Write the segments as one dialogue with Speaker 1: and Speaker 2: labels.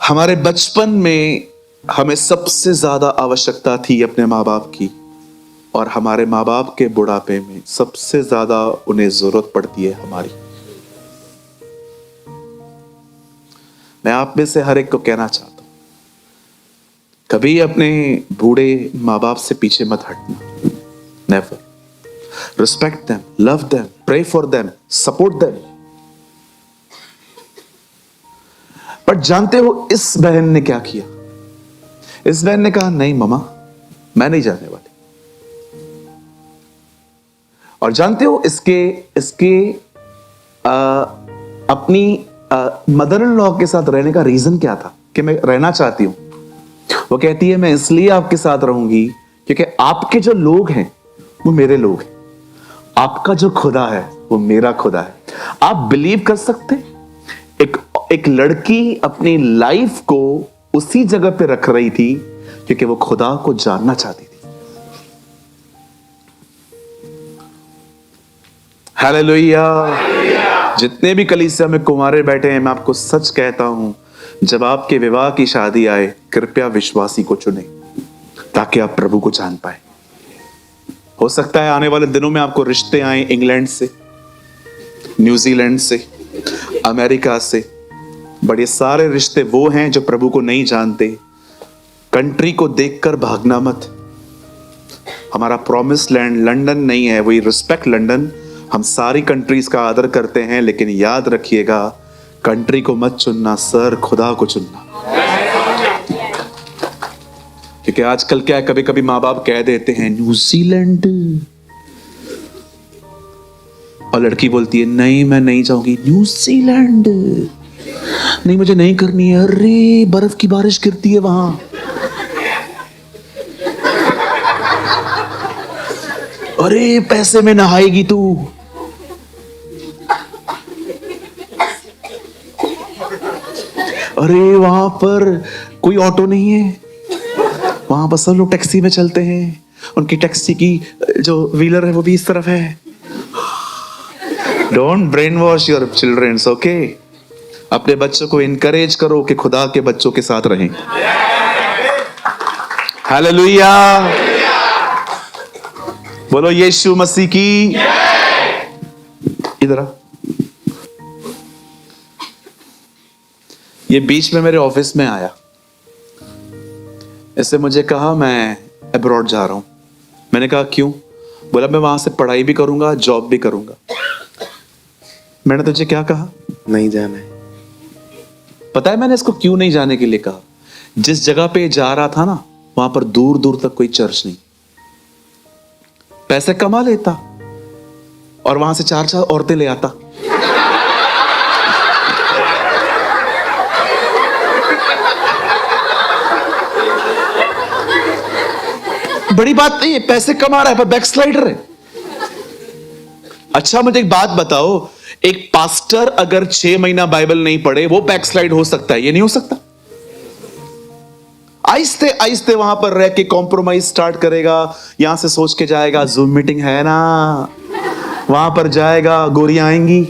Speaker 1: हमारे बचपन में हमें सबसे ज्यादा आवश्यकता थी अपने माँ बाप की, और हमारे माँ बाप के बुढ़ापे में सबसे ज्यादा उन्हें जरूरत पड़ती है हमारी। मैं आप में से हर एक को कहना चाहता हूं, कभी अपने बूढ़े माँ बाप से पीछे मत हटना। Never. Respect them, love them, pray for them, support them. But जानते हो इस बहन ने क्या किया? इस बहन ने कहा, नहीं मामा, मैं नहीं जाने वाली। और जानते हो इसके अपनी मदर इन लॉ के साथ रहने का रीजन क्या था कि मैं रहना चाहती हूं? वो कहती है, मैं इसलिए आपके साथ रहूंगी क्योंकि आपके जो लोग हैं वो मेरे लोग हैं, आपका जो खुदा है वो मेरा खुदा है। आप बिलीव कर सकते? एक लड़की अपनी लाइफ को उसी जगह पे रख रही थी क्योंकि वो खुदा को जानना चाहती थी। हालेलुया। जितने भी कलीसिया में कुंवारे बैठे हैं, मैं आपको सच कहता हूं, जब आपके विवाह की शादी आए, कृपया विश्वासी को चुने ताकि आप प्रभु को जान पाए। हो सकता है आने वाले दिनों में आपको रिश्ते आए इंग्लैंड से, न्यूजीलैंड से, अमेरिका से, बड़े सारे रिश्ते वो हैं जो प्रभु को नहीं जानते। कंट्री को देखकर भागना मत। हमारा प्रॉमिस लैंड लंदन नहीं है। वही रिस्पेक्ट लंदन, हम सारी कंट्रीज का आदर करते हैं, लेकिन याद रखिएगा, कंट्री को मत चुनना सर, खुदा को चुनना। क्योंकि आजकल क्या है, कभी कभी माँ बाप कह देते हैं न्यूजीलैंड, और लड़की बोलती है नहीं मैं नहीं जाऊंगी न्यूजीलैंड, नहीं मुझे नहीं करनी है। अरे बर्फ की बारिश गिरती है वहां, अरे पैसे में नहाएगी तू, अरे वहां पर कोई ऑटो नहीं है, वहां पर सब लोग टैक्सी में चलते हैं, उनकी टैक्सी की जो व्हीलर है वो भी इस तरफ है। Don't brain wash your childrens, okay? अपने बच्चों को इनकरेज करो कि खुदा के बच्चों के साथ रहें। हालेलुया। बोलो यीशु मसीह की। इधर आ। ये बीच में मेरे ऑफिस में आया, इससे मुझे कहा मैं अब्रॉड जा रहा हूं। मैंने कहा क्यों? बोला मैं वहां से पढ़ाई भी करूंगा, जॉब भी करूंगा। मैंने तुझे क्या कहा? नहीं जाना है। पता है मैंने इसको क्यों नहीं जाने के लिए कहा? जिस जगह पे जा रहा था ना, वहां पर दूर दूर तक कोई चर्च नहीं। पैसे कमा लेता और वहां से 4 औरतें ले आता। बड़ी बात नहीं है, पैसे कमा रहा है पर बैकस्लाइडर है। अच्छा मुझे एक बात बताओ, एक पास्टर अगर 6 महीना बाइबल नहीं पढ़े वो बैकस्लाइड हो सकता है? ये नहीं हो सकता। आहिस्ते आहिस्ते वहां पर रह के कॉम्प्रोमाइज स्टार्ट करेगा। यहां से सोच के जाएगा जूम मीटिंग है ना, वहां पर जाएगा, गोरियां आएंगी,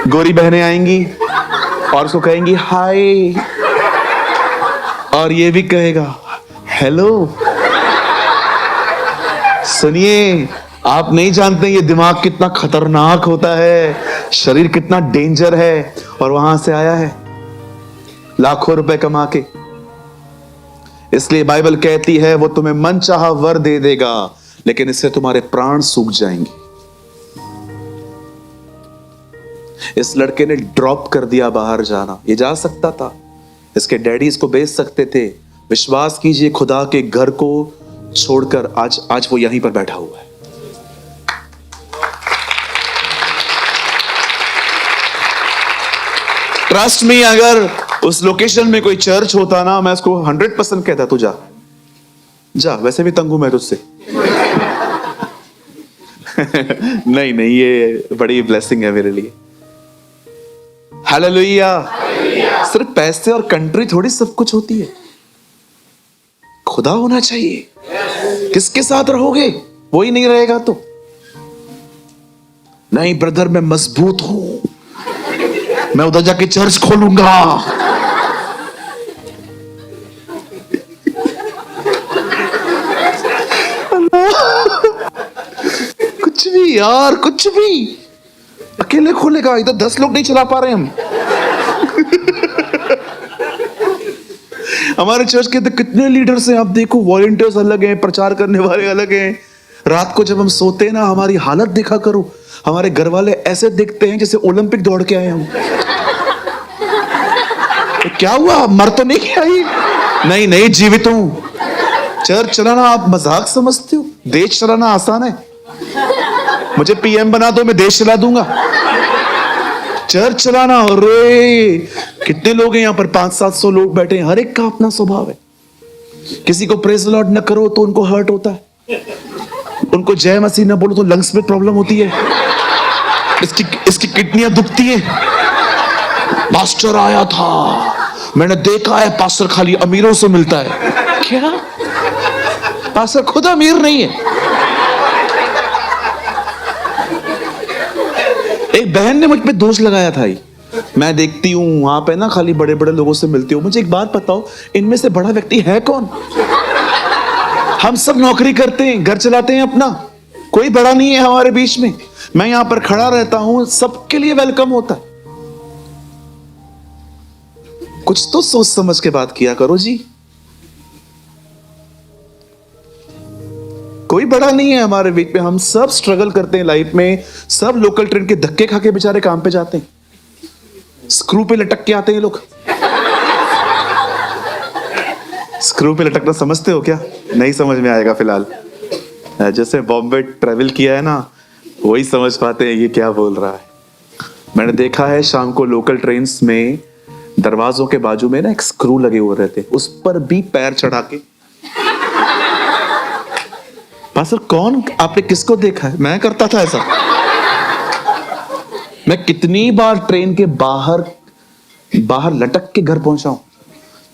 Speaker 1: गोरी बहनें आएंगी और उसको कहेंगी हाय, और ये भी कहेगा हेलो। सुनिए, आप नहीं जानते ये दिमाग कितना खतरनाक होता है, शरीर कितना डेंजर है। और वहां से आया है लाखों रुपए कमा के। इसलिए बाइबल कहती है वो तुम्हें मनचाहा वर दे देगा, लेकिन इससे तुम्हारे प्राण सूख जाएंगे। इस लड़के ने ड्रॉप कर दिया बाहर जाना। ये जा सकता था, इसके डैडी इसको बेच सकते थे। विश्वास कीजिए, खुदा के घर को छोड़कर आज वो यहीं पर बैठा हुआ है। ट्रस्ट मी, अगर उस लोकेशन में कोई चर्च होता ना, मैं उसको 100% कहता तू जा जा, वैसे भी तंग हूं मैं तुझसे। नहीं, ये बड़ी ब्लेसिंग है मेरे लिए। हालेलुया। सिर्फ पैसे और कंट्री थोड़ी सब कुछ होती है, खुदा होना चाहिए। किसके साथ रहोगे? वो ही नहीं रहेगा तो नहीं। ब्रदर मैं मजबूत हूं, मैं उधर जाके चर्च खोलूंगा। कुछ भी यार, कुछ भी। अकेले खोलेगा, इधर 10 लोग नहीं चला पा रहे हम। हमारे चर्च के तो कितने लीडर्स हैं, आप देखो, वॉलंटियर्स अलग हैं, प्रचार करने वाले अलग हैं। रात को जब हम सोते हैं ना, हमारी हालत देखा करो, हमारे घर वाले ऐसे दिखते हैं जैसे ओलंपिक दौड़ के आए हम। तो क्या हुआ, मर तो नहीं गया ही? नहीं नहीं, जीवित हूं। चर्च चलाना आप मजाक समझते हो? देश चलाना आसान है। मुझे पीएम बना दो, मैं देश चला दूंगा। चर्च चलाना, अरे कितने लोग हैं यहाँ पर, 500-700 लोग बैठे हैं, हर एक का अपना स्वभाव है। किसी को प्रेज द लॉर्ड न करो तो उनको हर्ट होता है, उनको जय मसीह न बोलो तो लंग्स में प्रॉब्लम होती है, इसकी किडनियां दुखती है। पास्टर आया था, मैंने देखा है पास्टर खाली अमीरों से मिलता है। क्या? पास्टर खुद अमीर नहीं है। एक बहन ने मुझ पे दोष लगाया था, मैं देखती हूं वहां पे ना खाली बड़े बड़े लोगों से मिलती हूं। मुझे एक बात बताओ, इनमें से बड़ा व्यक्ति है कौन? हम सब नौकरी करते हैं, घर चलाते हैं अपना, कोई बड़ा नहीं है हमारे बीच में। मैं यहां पर खड़ा रहता हूं, सबके लिए वेलकम होता है। कुछ तो सोच समझ के बात किया करो जी। कोई बड़ा नहीं है हमारे बीच में, हम सब स्ट्रगल करते हैं लाइफ में। सब लोकल ट्रेन के धक्के खा के बेचारे काम पे जाते हैं, स्क्रू पे लटक के आते हैं लोग। स्क्रू पे लटकना समझते हो क्या? नहीं समझ में आएगा फिलहाल। जैसे बॉम्बे ट्रेवल किया है ना, वही समझ पाते हैं ये क्या बोल रहा है। मैंने देखा है शाम को लोकल ट्रेन्स में दरवाजों के बाजू में ना एक स्क्रू लगे हुए रहते, उस पर भी पैर चढ़ा के। पास्टर कौन, आपने किसको देखा है? मैं करता था ऐसा। मैं कितनी बार ट्रेन के बाहर लटक के घर पहुंचा हूं,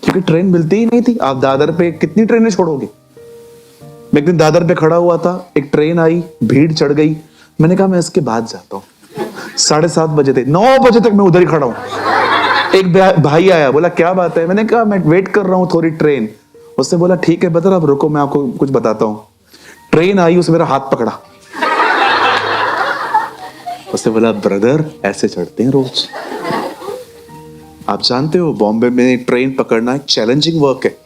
Speaker 1: क्योंकि ट्रेन मिलती ही नहीं थी। आप दादर पे कितनी ट्रेनें छोड़ोगे? मैं एक दिन दादर पे खड़ा हुआ था, एक ट्रेन आई, भीड़ चढ़ गई, मैंने कहा मैं इसके बाद जाता हूं। 7:30 बजे थे, 9 बजे तक मैं उधर ही खड़ा हूं। एक भाई आया, बोला क्या बात है? मैंने कहा मैं वेट कर रहा हूं थोड़ी ट्रेन। उसने बोला ठीक है ब्रदर, अब रुको मैं आपको कुछ बताता हूं। ट्रेन आई, उसने मेरा हाथ पकड़ा, उसने बोला ब्रदर ऐसे चढ़ते हैं रोज। आप जानते हो बॉम्बे में ट्रेन पकड़ना एक चैलेंजिंग वर्क है।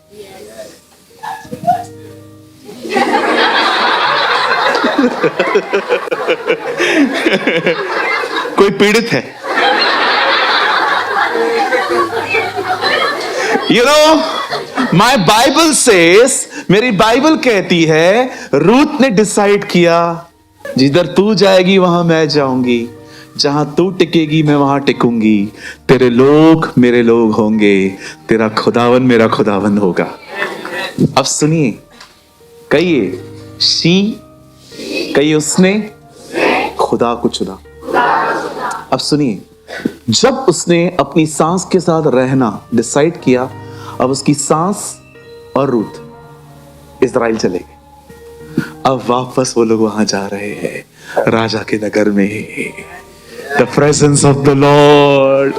Speaker 1: कोई पीड़ित है? You know, my Bible says, मेरी बाइबल कहती है, रूथ ने डिसाइड किया जिधर तू जाएगी वहां मैं जाऊंगी, जहां तू टिकेगी मैं वहां टिकूंगी, तेरे लोग मेरे लोग होंगे, तेरा खुदावन मेरा खुदावन होगा। अब सुनिए, कहिए शी, कहिए उसने खुदा को चुना। अब सुनिए, जब उसने अपनी सांस के साथ रहना डिसाइड किया, अब उसकी सांस और रूथ इजराइल चले गए। अब वापस वो लोग वहां जा रहे हैं, राजा के नगर में। The presence of the Lord,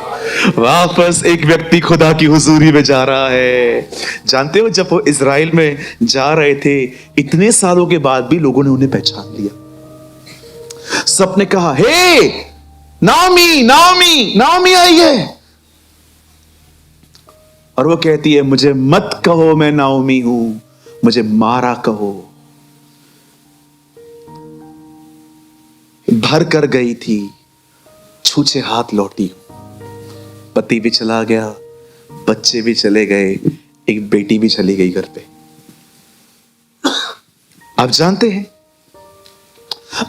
Speaker 1: वापस एक व्यक्ति खुदा की हुजूरी में जा रहा है। जानते हो, जब वो इजराइल में जा रहे थे, इतने सालों के बाद भी लोगों ने उन्हें पहचान लिया। सबने कहा हे नाओमी, नाओमी, नाओमी आई है। और वो कहती है मुझे मत कहो मैं नाओमी हूं, मुझे मारा कहो। भर कर गई थी, छूछे हाथ लौटी। पति भी चला गया, बच्चे भी चले गए, एक बेटी भी चली गई घर पे। आप जानते हैं,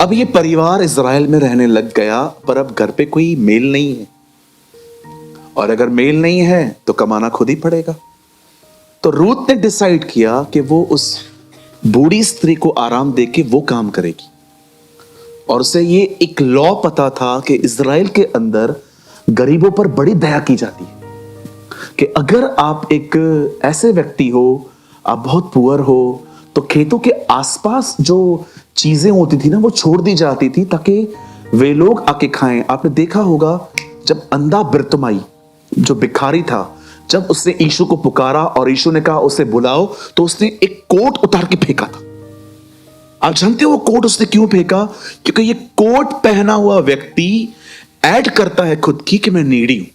Speaker 1: अब ये परिवार इजराइल में रहने लग गया, पर अब घर पे कोई मेल नहीं है, और अगर मेल नहीं है तो कमाना खुद ही पड़ेगा। तो रूथ ने डिसाइड किया कि वो उस बूढ़ी स्त्री को आराम देके वो काम करेगी। और उसे ये एक लॉ पता था कि इजराइल के अंदर गरीबों पर बड़ी दया की जाती है, कि अगर आप एक ऐसे व्यक्ति हो, आप बहुत पुअर हो, तो खेतों के आसपास जो चीजें होती थी ना, वो छोड़ दी जाती थी ताकि वे लोग आके खाएं। आपने देखा होगा जब अंधा बिरतुमाई जो भिखारी था, जब उसने यीशु को पुकारा और यीशु ने कहा उसे बुलाओ, तो उसने एक कोट उतार के फेंका था। आप जानते हो वो कोट उसने क्यों फेंका? क्योंकि ये कोट पहना हुआ व्यक्ति ऐड करता है खुद की कि मैं नीडी हूं।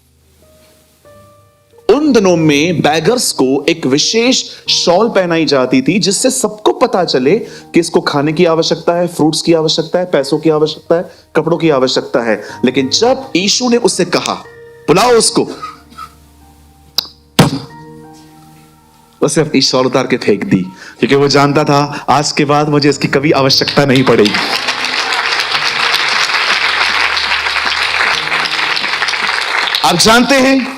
Speaker 1: उन दिनों में बैगर्स को एक विशेष शॉल पहनाई जाती थी जिससे सबको पता चले कि इसको खाने की आवश्यकता है, फ्रूट्स की आवश्यकता है, पैसों की आवश्यकता है, कपड़ों की आवश्यकता है। लेकिन जब यीशु ने उससे कहा बुलाओ उसको, उसे अपनी शॉल उतार के फेंक दी, क्योंकि वो जानता था आज के बाद मुझे इसकी कभी आवश्यकता नहीं पड़ेगी। आप जानते हैं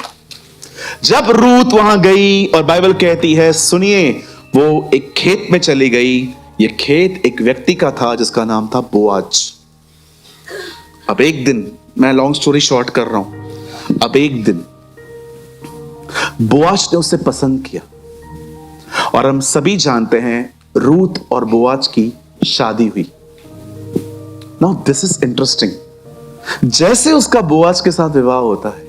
Speaker 1: जब रूत वहां गई और बाइबल कहती है, सुनिए, वो एक खेत में चली गई। ये खेत एक व्यक्ति का था जिसका नाम था बोआज। अब एक दिन, मैं लॉन्ग स्टोरी शॉर्ट कर रहा हूं, अब एक दिन बोआज ने उसे पसंद किया और हम सभी जानते हैं रूत और बोआज की शादी हुई। Now this is interesting. जैसे उसका बोआज के साथ विवाह होता है,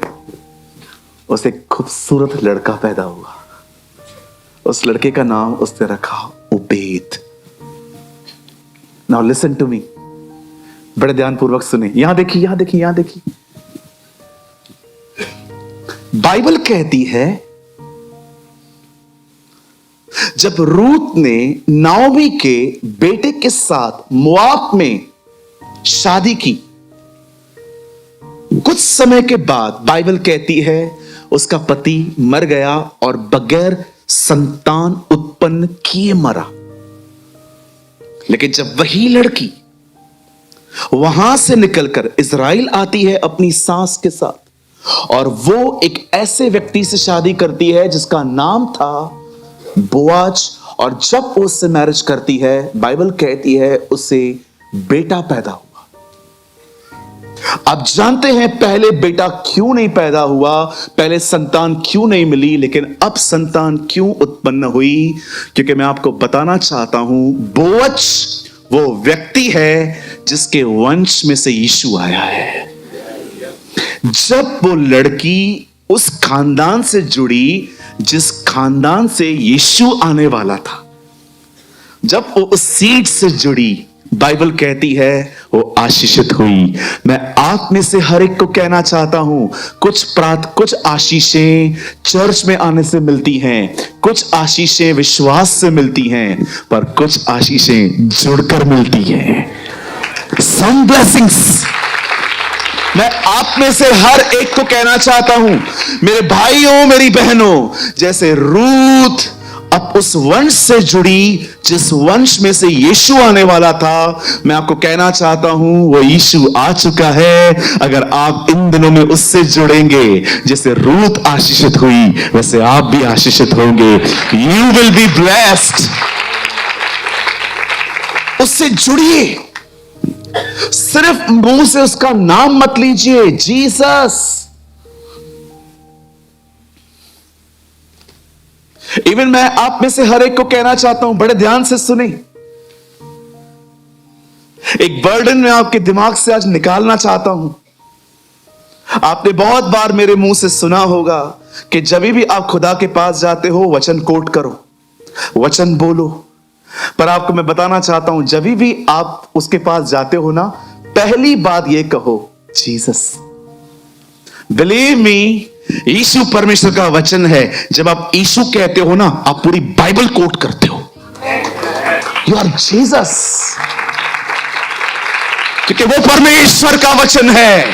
Speaker 1: उसे खूबसूरत लड़का पैदा हुआ। उस लड़के का नाम उसने रखा Obed. Now listen to me, बड़े ध्यानपूर्वक सुने। यहां देखिए, यहां देखिए, यहां देखिए। बाइबल कहती है जब रूत ने नाओमी के बेटे के साथ मोआब में शादी की, कुछ समय के बाद बाइबल कहती है उसका पति मर गया और बगैर संतान उत्पन्न किए मरा। लेकिन जब वही लड़की वहां से निकलकर इजराइल आती है अपनी सास के साथ, और वो एक ऐसे व्यक्ति से शादी करती है जिसका नाम था बोआज, और जब वो उससे मैरिज करती है, बाइबल कहती है उसे बेटा पैदा हुआ। आप जानते हैं पहले बेटा क्यों नहीं पैदा हुआ, पहले संतान क्यों नहीं मिली, लेकिन अब संतान क्यों उत्पन्न हुई? क्योंकि मैं आपको बताना चाहता हूं, बोअज वो व्यक्ति है जिसके वंश में से यीशु आया है। जब वो लड़की उस खानदान से जुड़ी जिस खानदान से यीशु आने वाला था, जब वो उस सीड से जुड़ी, बाइबल कहती है वो आशीषित हुई। मैं आप में से हर एक को कहना चाहता हूं, कुछ आशीषें चर्च में आने से मिलती हैं, कुछ आशीषें विश्वास से मिलती हैं, पर कुछ आशीषें जुड़कर मिलती हैं। सम ब्लेसिंग्स। मैं आप में से हर एक को कहना चाहता हूं, मेरे भाइयों, मेरी बहनों, जैसे रूत अब उस वंश से जुड़ी जिस वंश में से यीशु आने वाला था, मैं आपको कहना चाहता हूं वो यीशु आ चुका है। अगर आप इन दिनों में उससे जुड़ेंगे, जैसे रूत आशीषित हुई वैसे आप भी आशीषित होंगे। You will be blessed. उससे जुड़िए, सिर्फ मुंह से उसका नाम मत लीजिए, जीसस। इवन मैं आप में से हर एक को कहना चाहता हूं, बड़े ध्यान से सुने। एक बर्डन मैं आपके दिमाग से आज निकालना चाहता हूं। आपने बहुत बार मेरे मुंह से सुना होगा कि जब भी आप खुदा के पास जाते हो, वचन कोट करो, वचन बोलो। पर आपको मैं बताना चाहता हूं, जब भी आप उसके पास जाते हो ना, पहली बात यह कहो, जीसस। बिलीव मी, यीशु परमेश्वर का वचन है। जब आप यीशु कहते हो ना, आप पूरी बाइबल कोट करते हो, यू आर जीसस, क्योंकि वो परमेश्वर का वचन है।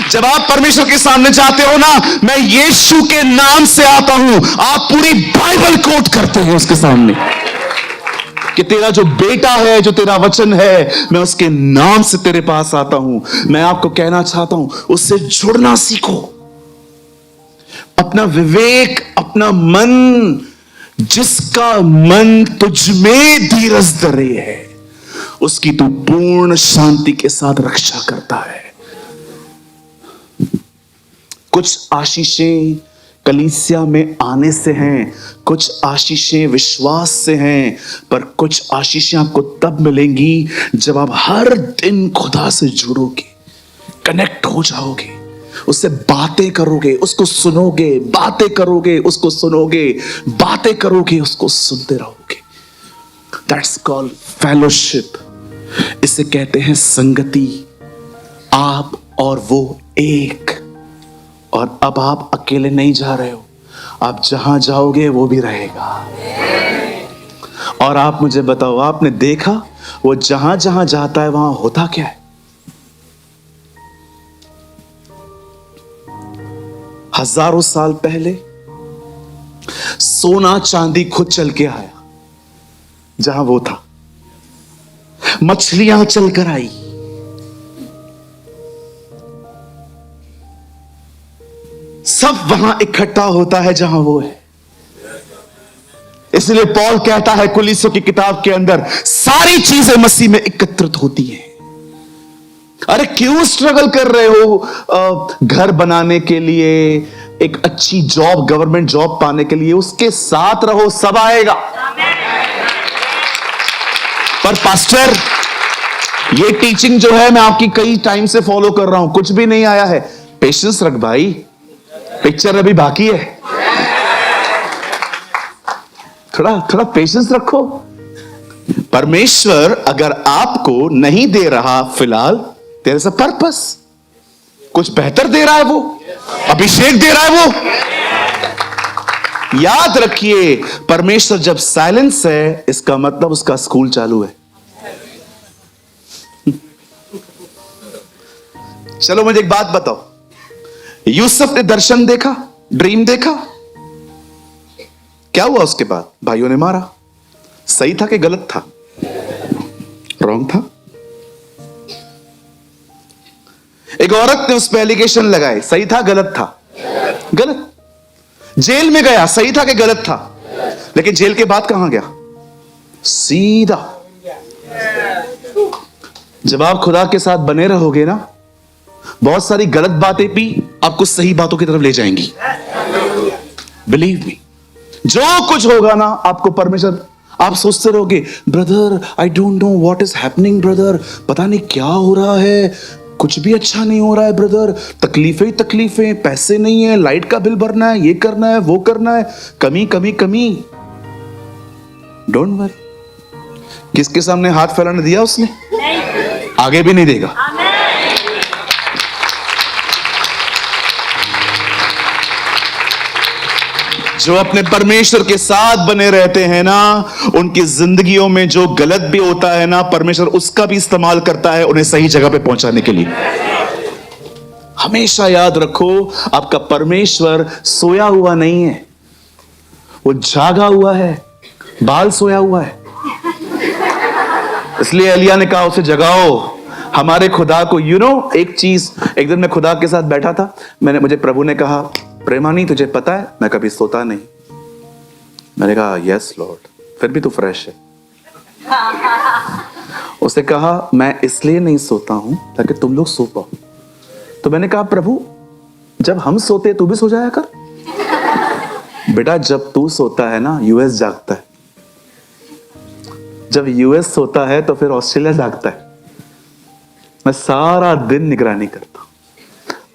Speaker 1: जब आप परमेश्वर के सामने जाते हो ना, मैं यीशु के नाम से आता हूं, आप पूरी बाइबल कोट करते हो उसके सामने कि तेरा जो बेटा है, जो तेरा वचन है, मैं उसके नाम से तेरे पास आता हूं। मैं आपको कहना चाहता हूं, उससे जुड़ना सीखो। अपना विवेक, अपना मन, जिसका मन तुझ में धीरज धरे है, उसकी तू पूर्ण शांति के साथ रक्षा करता है। कुछ आशीषें कलीसिया में आने से हैं, कुछ आशीषें विश्वास से हैं, पर कुछ आशीषें आपको तब मिलेंगी जब आप हर दिन खुदा से जुड़ोगे, कनेक्ट हो जाओगे। उससे बातें करोगे, उसको सुनोगे, बातें करोगे, उसको सुनोगे, बातें करोगे, उसको सुनते रहोगे। That's called fellowship. इसे कहते हैं संगति। आप और वो एक। और अब आप अकेले नहीं जा रहे हो, आप जहां जाओगे वो भी रहेगा। और आप मुझे बताओ, आपने देखा वो जहां जहां जाता है वहां होता क्या है? हजारों साल पहले सोना चांदी खुद चल के आया जहां वो था। मछलियां चलकर आई, सब वहां इकट्ठा होता है जहां वो है। इसलिए पौल कहता है कुलीसियों की किताब के अंदर, सारी चीजें मसीह में एकत्रित होती हैं। अरे क्यों स्ट्रगल कर रहे हो घर बनाने के लिए, एक अच्छी जॉब, गवर्नमेंट जॉब पाने के लिए? उसके साथ रहो, सब आएगा। पर पास्टर, ये टीचिंग जो है मैं आपकी कई टाइम से फॉलो कर रहा हूं, कुछ भी नहीं आया है। पेशेंस रख भाई, पिक्चर अभी बाकी है। थोड़ा पेशेंस रखो। परमेश्वर अगर आपको नहीं दे रहा फिलहाल, देयर इज अ पर्पस। कुछ बेहतर दे रहा है, वो अभिषेक दे रहा है वो। याद रखिए, परमेश्वर जब साइलेंस है, इसका मतलब उसका स्कूल चालू है। चलो मुझे एक बात बताओ, यूसुफ ने दर्शन देखा, ड्रीम देखा, क्या हुआ उसके बाद? भाइयों ने मारा। सही था कि गलत था? रॉन्ग था। एक औरत ने उस पर एलिगेशन लगाए, सही था गलत था? गलत। जेल में गया, सही था कि गलत था? लेकिन जेल के बाद कहां गया? सीधा। जब आप खुदा के साथ बने रहोगे ना, बहुत सारी गलत बातें भी आपको सही बातों की तरफ ले जाएंगी। बिलीव मी, जो कुछ होगा ना, आपको परमेश्वर, आप सोचते रहोगे, brother I don't know what is happening, brother पता नहीं क्या हो रहा है, कुछ भी अच्छा नहीं हो रहा है ब्रदर, तकलीफें ही तकलीफें, पैसे नहीं है, लाइट का बिल भरना है, ये करना है, वो करना है, कमी कमी कमी। Don't worry. किसके सामने हाथ फैलाने दिया उसने? आगे भी नहीं देगा। जो अपने परमेश्वर के साथ बने रहते हैं ना, उनकी जिंदगियों में जो गलत भी होता है ना, परमेश्वर उसका भी इस्तेमाल करता है उन्हें सही जगह पे पहुंचाने के लिए। हमेशा याद रखो, आपका परमेश्वर सोया हुआ नहीं है, वो जागा हुआ है। बाल सोया हुआ है, इसलिए एलिया ने कहा उसे जगाओ। हमारे खुदा को एक चीज, एक दिन मैं खुदा के साथ बैठा था, मुझे प्रभु ने कहा, प्रेमानी तुझे पता है मैं कभी सोता नहीं। मैंने कहा यस लॉर्ड, फिर भी तू फ्रेश है। उसने कहा मैं इसलिए नहीं सोता हूं ताकि तुम लोग सो पाओ। तो मैंने कहा प्रभु, जब हम सोते तू भी सो जाया कर। बेटा जब तू सोता है ना, यूएस जागता है। जब यूएस सोता है तो फिर ऑस्ट्रेलिया जागता है। मैं सारा दिन निगरानी करता हूं।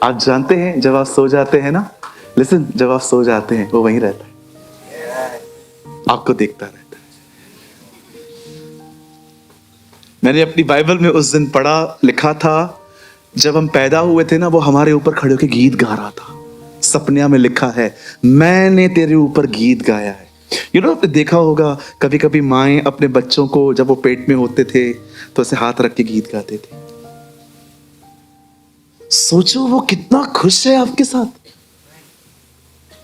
Speaker 1: आप जानते हैं जब आप सो जाते हैं ना, लिसन, जब आप सो जाते हैं वो वहीं रहता है, आपको देखता रहता है। मैंने अपनी बाइबल में उस दिन पढ़ा, लिखा था, जब हम पैदा हुए थे ना, वो हमारे ऊपर खड़े होकर गीत गा रहा था। सपनिया में लिखा है, मैंने तेरे ऊपर गीत गाया है। आपने देखा होगा कभी कभी माएं अपने बच्चों को जब वो पेट में होते थे तो ऐसे हाथ रख के गीत गाते थे। सोचो वो कितना खुश है आपके साथ,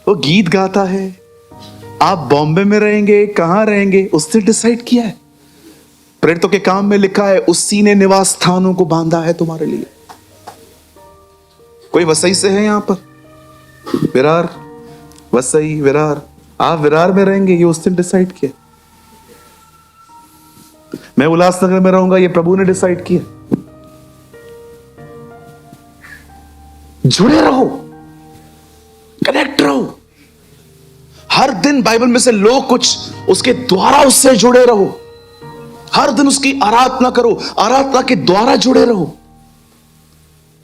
Speaker 1: वो गीत गाता है। आप बॉम्बे में रहेंगे, कहां रहेंगे, उससे डिसाइड किया है। प्रेरितों के काम में लिखा है, उसी ने निवास स्थानों को बांधा है तुम्हारे लिए। कोई वसई से है यहां पर? विरार, वसई, विरार, आप विरार में रहेंगे, ये उसने डिसाइड किया। मैं उल्लासनगर में रहूंगा, ये प्रभु ने डिसाइड किया। जुड़े रहो, कनेक्ट रहो। हर दिन बाइबल में से लो कुछ, उसके द्वारा उससे जुड़े रहो। हर दिन उसकी आराधना करो, आराधना के द्वारा जुड़े रहो।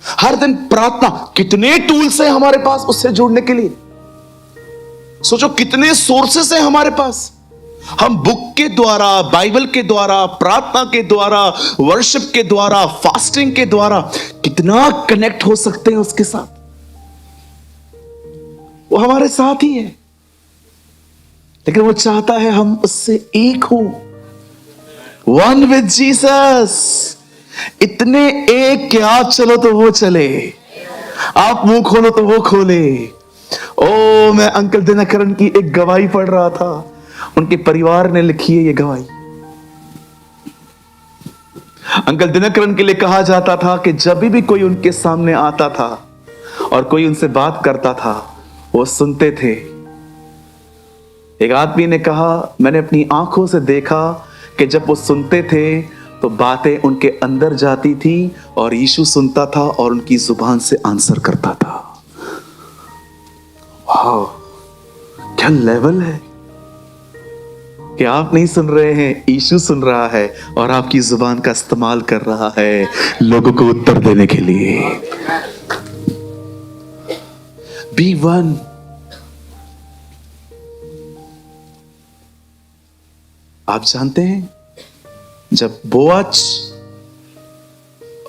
Speaker 1: हर दिन प्रार्थना, कितने टूल्स हैं हमारे पास उससे जुड़ने के लिए। सोचो कितने सोर्सेस हैं हमारे पास। हम बुक के द्वारा, बाइबल के द्वारा, प्रार्थना के द्वारा, वर्शिप के द्वारा, फास्टिंग के द्वारा कितना कनेक्ट हो सकते हैं उसके साथ। वो हमारे साथ ही है, लेकिन वो चाहता है हम उससे एक हो, वन विद जीसस। इतने एक कि आप चलो तो वो चले, आप मुंह खोलो तो वो खोले। ओ, मैं अंकल दिनकरन की एक गवाही पढ़ रहा था, उनके परिवार ने लिखी है ये गवाही। अंकल दिनकरन के लिए कहा जाता था कि जब भी कोई उनके सामने आता था और कोई उनसे बात करता था, वो सुनते थे। एक आदमी ने कहा, मैंने अपनी आंखों से देखा कि जब वो सुनते थे तो बातें उनके अंदर जाती थी और यीशु सुनता था और उनकी जुबान से आंसर करता था। वाह, क्या लेवल है कि आप नहीं सुन रहे हैं, यीशु सुन रहा है और आपकी जुबान का इस्तेमाल कर रहा है लोगों को उत्तर देने के लिए। Be one. आप जानते हैं, जब बोआज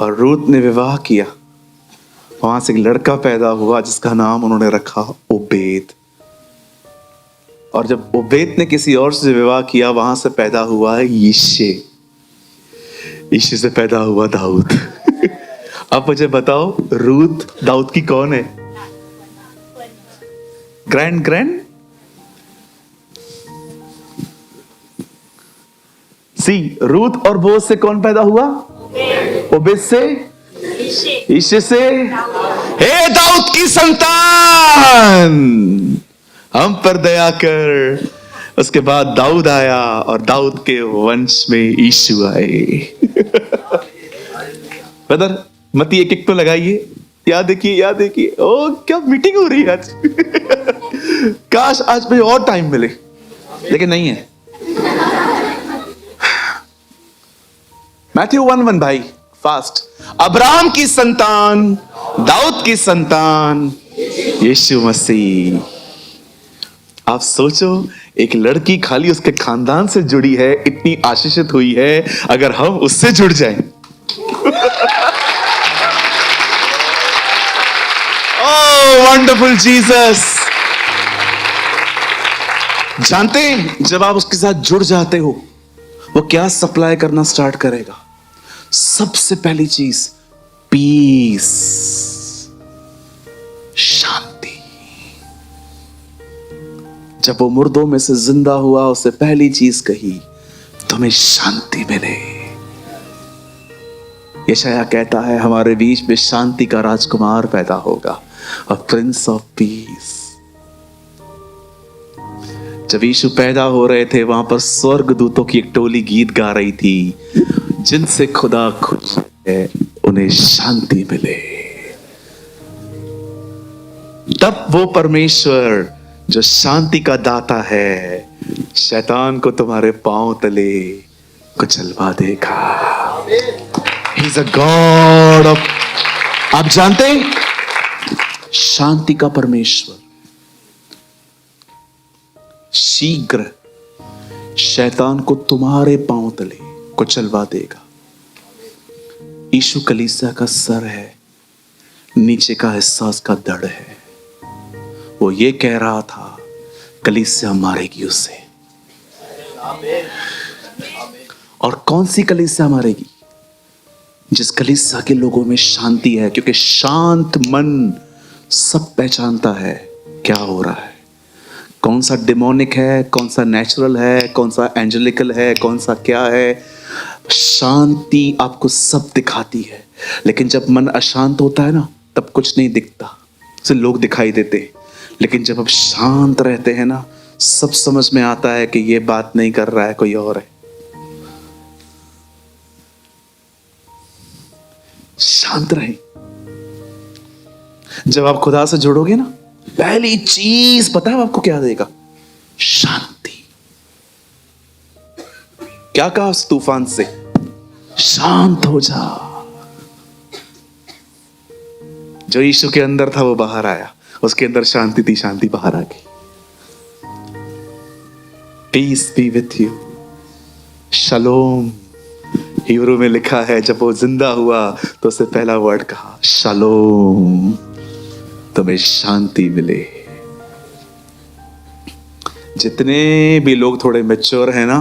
Speaker 1: और रूत ने विवाह किया, वहां से एक लड़का पैदा हुआ जिसका नाम उन्होंने रखा ओबेद। और जब ओबेद ने किसी और से विवाह किया, वहां से पैदा हुआ है यिशे। यिशे से पैदा हुआ दाऊद। अब मुझे बताओ, रूत दाऊद की कौन है? ग्रैंड ग्रैंड सी। रूत और बोअज से कौन पैदा हुआ? ओबेद से, यिशे से। हे दाऊद की संतान, हम पर दया कर। उसके बाद दाऊद आया और दाऊद के वंश में यीशु आए। ब्रदर मती एक एक तो लगाइए, याद देखिए, याद देखिए। ओ, क्या मीटिंग हो रही है आज। काश आज मुझे और टाइम मिले, लेकिन नहीं है। मैथ्यू 1:1 भाई, फास्ट। अब्राहम की संतान, दाऊद की संतान, यीशु मसीह। आप सोचो, एक लड़की खाली उसके खानदान से जुड़ी है, इतनी आशीषित हुई है, अगर हम उससे जुड़ जाएं। ओह वंडरफुल जीसस। जानते हैं, जब आप उसके साथ जुड़ जाते हो, वो क्या सप्लाई करना स्टार्ट करेगा? सबसे पहली चीज, पीस, शांति। जब वो मुर्दों में से जिंदा हुआ, उससे पहली चीज कही, तुम्हें शांति मिले। यशायाह कहता है, हमारे बीच में शांति का राजकुमार पैदा होगा, अ प्रिंस ऑफ पीस। जब यीशु पैदा हो रहे थे, वहां पर स्वर्गदूतों की एक टोली गीत गा रही थी, जिनसे खुदा खुश है उन्हें शांति मिले। तब वो परमेश्वर जो शांति का दाता है, शैतान को तुम्हारे पांव तले कुचलवा देगा। He is a God of, आप जानते हैं, शांति का परमेश्वर शीघ्र शैतान को तुम्हारे पांव तले कुचलवा देगा। यीशु कलीसिया का सर है, नीचे का हिस्सा उसका धड़ है। वो ये कह रहा था, कलीसिया मारेगी उसे। और कौन सी कलीसिया मारेगी? जिस कलीसिया के लोगों में शांति है, क्योंकि शांत मन सब पहचानता है क्या हो रहा है, कौन सा डिमोनिक है, कौन सा नेचुरल है, कौन सा एंजेलिकल है, कौन सा क्या है। शांति आपको सब दिखाती है। लेकिन जब मन अशांत होता है ना, तब कुछ नहीं दिखता, सिर्फ लोग दिखाई देते हैं। लेकिन जब आप शांत रहते हैं ना, सब समझ में आता है कि ये बात नहीं कर रहा है, कोई और है। शांत रहे। जब आप खुदा से जुड़ोगे ना, पहली चीज पता है आपको क्या देगा? शांति। क्या कहा उस तूफान से? शांत हो जा। जो यीशु के अंदर था वो बाहर आया, उसके अंदर शांति थी, शांति बाहर आ गई। पीस बी विथ यू, शलोम। हिब्रू में लिखा है जब वो जिंदा हुआ तो उससे पहला वर्ड कहा शलोम, तुम्हें शांति मिले। जितने भी लोग थोड़े मैच्योर हैं ना,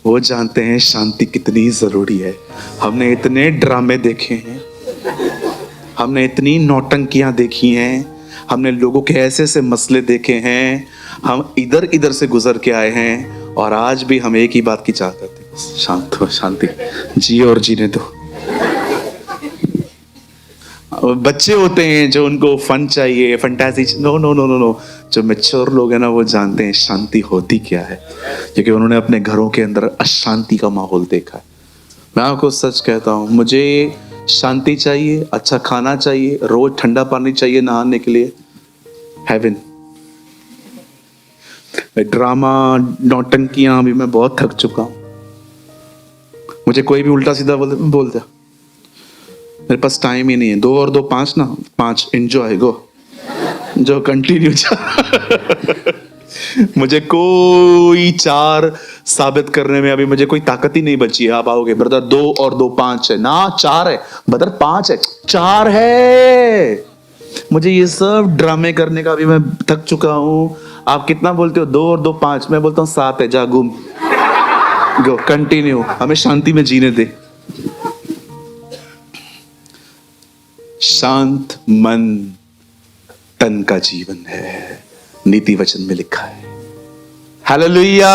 Speaker 1: वो जानते हैं शांति कितनी जरूरी है। हमने इतने ड्रामे देखे हैं, हमने इतनी नौटंकियां देखी हैं, हमने लोगों के ऐसे ऐसे मसले देखे हैं, हम इधर इधर से गुजर के आए हैं, और आज भी हम एक ही बात की चाह करते हैं, शांत हो, शांति, जिए और जीने दो। बच्चे होते हैं जो उनको फन चाहिए, fantasy, no no no no no. जो मैच्योर लोग हैं ना, वो जानते हैं शांति होती क्या है, क्योंकि उन्होंने अपने घरों के अंदर अशांति का माहौल देखा है। मैं आपको सच कहता हूं, मुझे शांति चाहिए, अच्छा खाना चाहिए, रोज ठंडा पानी चाहिए नहाने के लिए, हेवन। ड्रामा, नौटंकियां भी मैं बहुत थक चुका हूं। मुझे कोई भी उल्टा सीधा बोल दे, मेरे पास टाइम ही नहीं है। 2 और 2 5 ना, 5 एंजॉय गो, जो कंटिन्यू। मुझे कोई 4 साबित करने में अभी मुझे कोई ताकत ही नहीं बची है। आप आओगे ब्रदर 2 और 2 5 है ना, 4 है ब्रदर, 5 है, 4 है। मुझे ये सब ड्रामे करने का अभी मैं थक चुका हूं। आप कितना बोलते हो? 2 और 2 5, मैं बोलता हूं 7 है, जा घूम, गो कंटिन्यू, हमें शांति में जीने दे। शांत मन तन का जीवन है, नीति वचन में लिखा है। हालेलुया।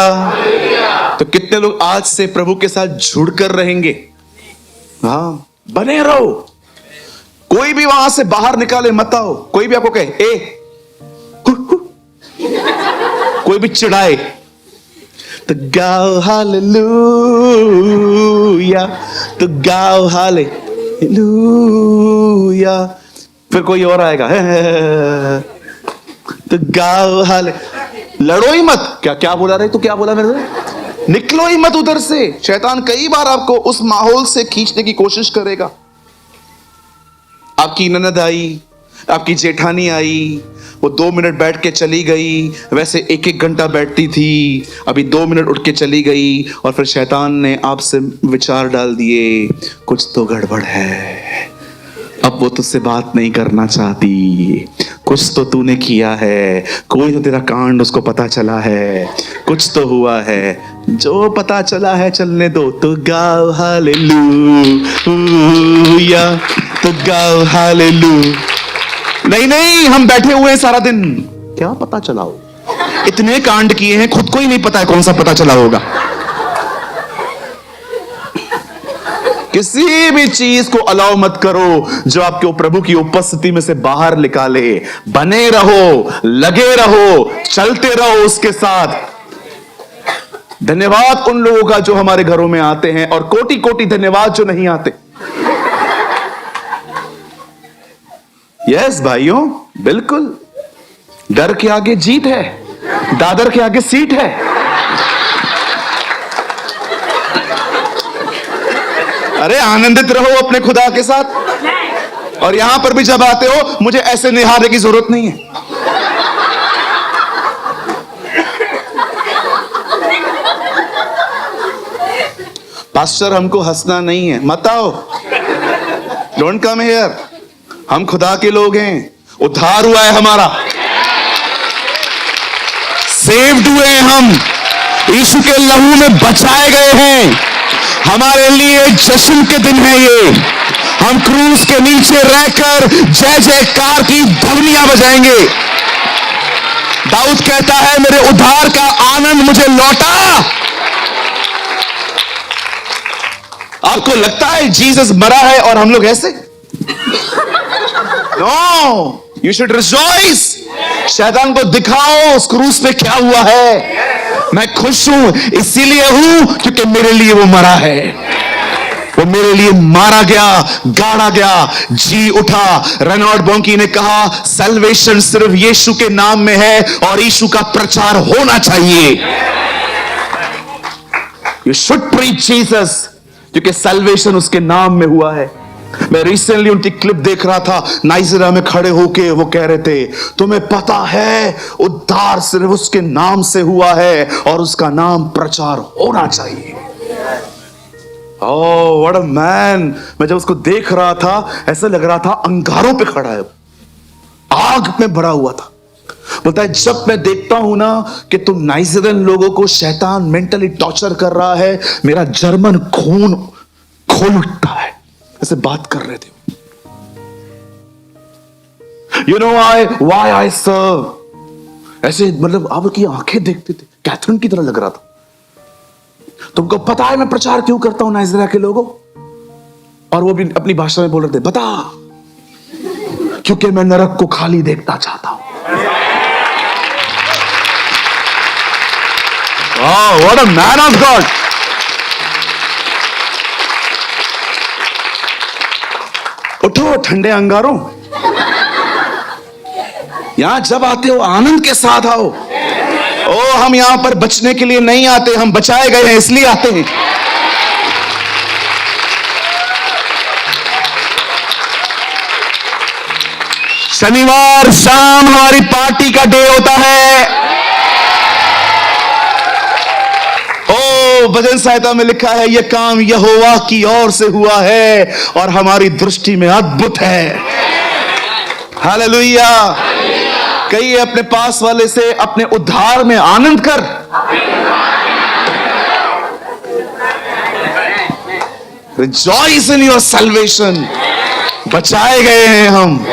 Speaker 1: तो कितने लोग आज से प्रभु के साथ जुड़कर रहेंगे? हाँ, बने रहो। कोई भी वहां से बाहर निकाले मत आओ। कोई भी आपको कहे ए कोई भी चिढ़ाए तो गाओ हालेलुया, तो गाओ हालेलुया। फिर कोई और आएगा तो गाओ हाले। लड़ो ही मत। क्या क्या बोला रहे? तो क्या बोला मेरे से? निकलो ही मत उधर से। शैतान कई बार आपको उस माहौल से खींचने की कोशिश करेगा। आपकी ननद आई, आपकी जेठानी आई, वो 2 मिनट बैठ के चली गई, वैसे 1-1 घंटा बैठती थी, अभी 2 मिनट उठ के चली गई, और फिर शैतान ने आपसे विचार डाल दिए, कुछ तो गड़बड़ है, अब वो तुझसे बात नहीं करना चाहती, कुछ तो तूने किया है, कोई तो तेरा कांड उसको पता चला है, कुछ तो हुआ है। जो पता चला है चलने दो। तो गाओ हालेलुया, तो गाओ हालेलुया। नहीं नहीं, हम बैठे हुए हैं सारा दिन, क्या पता चला हो? इतने कांड किए हैं, खुद को ही नहीं पता है कौन सा पता चला होगा। किसी भी चीज को अलाउ मत करो जो आपको प्रभु की उपस्थिति में से बाहर निकाले। बने रहो, लगे रहो, चलते रहो उसके साथ। धन्यवाद उन लोगों का जो हमारे घरों में आते हैं, और कोटि कोटि धन्यवाद जो नहीं आते। यस भाइयों, बिल्कुल। डर के आगे जीत है, दादर के आगे सीट है। अरे आनंदित रहो अपने खुदा के साथ। और यहां पर भी जब आते हो, मुझे ऐसे निहारने की जरूरत नहीं है। पास्टर हमको हंसना नहीं है, मत आओ, डोंट कम हियर। हम खुदा के लोग हैं, उद्धार हुआ है हमारा, सेव्ड हुए हैं हम, यीशु के लहू में बचाए गए हैं। हमारे लिए जश्न के दिन है ये। हम क्रूस के नीचे रहकर जय जयकार की ध्वनियां बजाएंगे। दाऊद कहता है, मेरे उद्धार का आनंद मुझे लौटा। आपको लगता है जीसस मरा है और हम लोग ऐसे? No, you should rejoice. शैतान को दिखाओ उस क्रूस पे क्या हुआ है। मैं खुश हूं, इसीलिए हूं क्योंकि मेरे लिए वो मरा है, वो मेरे लिए मारा गया, गाड़ा गया, जी उठा। रेनॉल्ड बॉन्की ने कहा, सैल्वेशन सिर्फ यीशु के नाम में है और यीशु का प्रचार होना चाहिए। यू शुड प्रीच जीसस, क्योंकि सैल्वेशन उसके नाम में हुआ है। मैं रिसेंटली उनकी क्लिप देख रहा था, नाइजीरिया में खड़े होके वो कह रहे थे, तुम्हें पता है उद्धार सिर्फ उसके नाम से हुआ है और उसका नाम प्रचार होना चाहिए। Oh what a man. मैं जब उसको देख रहा था ऐसा लग रहा था अंगारों पे खड़ा है, आग में भरा हुआ था। बोलता है जब मैं देखता हूं ना कि तुम नाइजीरियन लोगों को शैतान मेंटली टॉर्चर कर रहा है, मेरा जर्मन खून खोल उठता है। ऐसे बात कर रहे थे। यू नो व्हाई आई सर्व। ऐसे मतलब आपकी आंखें देखते थे, कैथरीन की तरह लग रहा था। तुमको पता है मैं प्रचार क्यों करता हूं नाइजीरिया के लोगों? और वो भी अपनी भाषा में बोल रहे थे, बता। क्योंकि मैं नरक को खाली देखना चाहता हूं। Oh, what a man of God! उठो ठंडे अंगारों, यहां जब आते हो आनंद के साथ आओ। ओ हम यहां पर बचने के लिए नहीं आते, हम बचाए गए हैं इसलिए आते हैं। शनिवार शाम हमारी पार्टी का डे होता है। ओ भजन संहिता में लिखा है, यह काम यहोवा की ओर से हुआ है और हमारी दृष्टि में अद्भुत है। हालेलुया। कहिए अपने पास वाले से, अपने उद्धार में आनंद कर। Rejoice in your salvation. बचाए गए हैं हम।